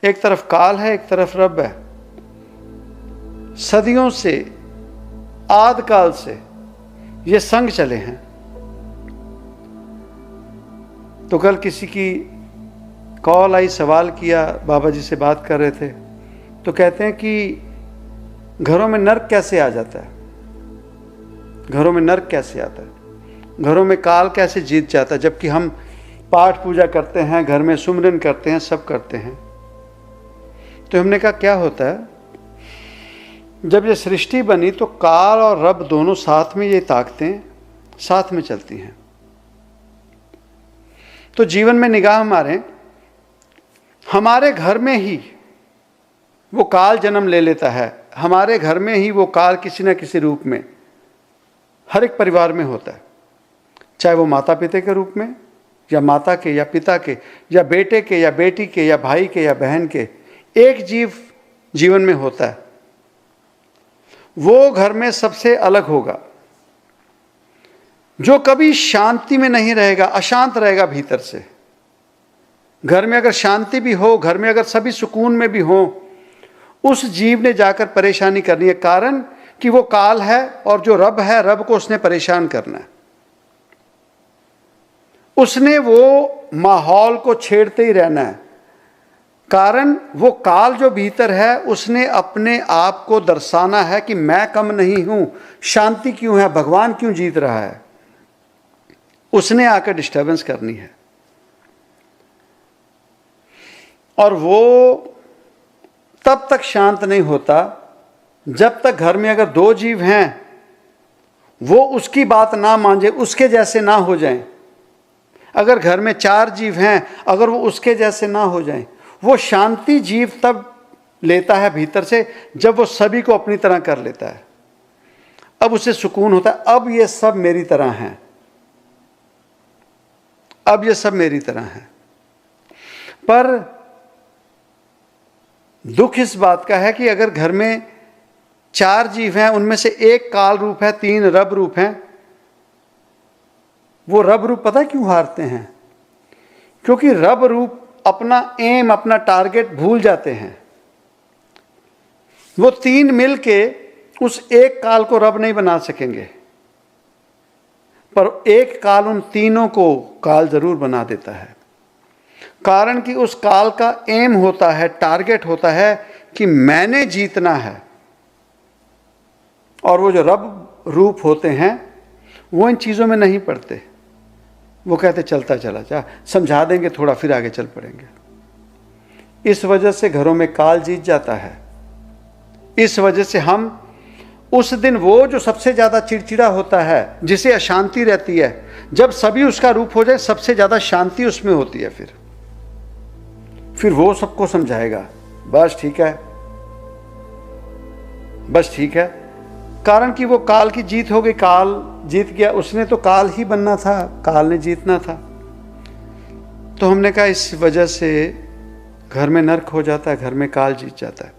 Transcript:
एक तरफ काल है, एक तरफ रब है। सदियों से, आद काल से ये संग चले हैं। तो कल किसी की कॉल आई, सवाल किया, बाबा जी से बात कर रहे थे, तो कहते हैं कि घरों में नर्क कैसे आ जाता है, घरों में नर्क कैसे आता है, घरों में काल कैसे जीत जाता है, जबकि हम पाठ पूजा करते हैं, घर में सुमरन करते हैं, सब करते हैं। तो हमने कहा क्या होता है, जब ये सृष्टि बनी तो काल और रब दोनों साथ में, ये ताकतें साथ में चलती हैं। तो जीवन में निगाह मारें, हमारे घर में ही वो काल जन्म ले लेता है, हमारे घर में ही वो काल किसी न किसी रूप में हर एक परिवार में होता है, चाहे वो माता पिता के रूप में, या माता के या पिता के, या बेटे के या बेटी के, या भाई के या बहन के। एक जीव जीवन में होता है, वो घर में सबसे अलग होगा, जो कभी शांति में नहीं रहेगा, अशांत रहेगा भीतर से। घर में अगर शांति भी हो, घर में अगर सभी सुकून में भी हो, उस जीव ने जाकर परेशानी करनी है, कारण कि वो काल है, और जो रब है, रब को उसने परेशान करना है। उसने वो माहौल को छेड़ते ही रहना है, कारण वो काल जो भीतर है, उसने अपने आप को दर्शाना है कि मैं कम नहीं हूं, शांति क्यों है, भगवान क्यों जीत रहा है। उसने आकर डिस्टर्बेंस करनी है। और वो तब तक शांत नहीं होता जब तक घर में अगर दो जीव हैं, वो उसकी बात ना माने, उसके जैसे ना हो जाएं। अगर घर में चार जीव हैं, अगर वो उसके जैसे ना हो जाएं, वो शांति जीव तब लेता है भीतर से जब वो सभी को अपनी तरह कर लेता है। अब उसे सुकून होता है, अब ये सब मेरी तरह हैं, अब ये सब मेरी तरह हैं। पर दुख इस बात का है कि अगर घर में चार जीव हैं, उनमें से एक काल रूप है, तीन रब रूप हैं, वो रब रूप पता क्यों हारते हैं? क्योंकि रब रूप अपना एम, अपना टारगेट भूल जाते हैं। वो तीन मिलके उस एक काल को रब नहीं बना सकेंगे, पर एक काल उन तीनों को काल जरूर बना देता है। कारण कि उस काल का एम होता है, टारगेट होता है कि मैंने जीतना है। और वो जो रब रूप होते हैं, वो इन चीज़ों में नहीं पड़ते। वो कहते चलता चला जा, समझा देंगे थोड़ा, फिर आगे चल पड़ेंगे। इस वजह से घरों में काल जीत जाता है। इस वजह से हम उस दिन, वो जो सबसे ज़्यादा चिड़चिड़ा होता है, जिसे अशांति रहती है, जब सभी उसका रूप हो जाए, सबसे ज़्यादा शांति उसमें होती है। फिर वो सबको समझाएगा, बस ठीक है, बस ठीक है। कारण कि वो काल की जीत हो गई, काल जीत गया। उसने तो काल ही बनना था, काल ने जीतना था। तो हमने कहा इस वजह से घर में नर्क हो जाता है, घर में काल जीत जाता है।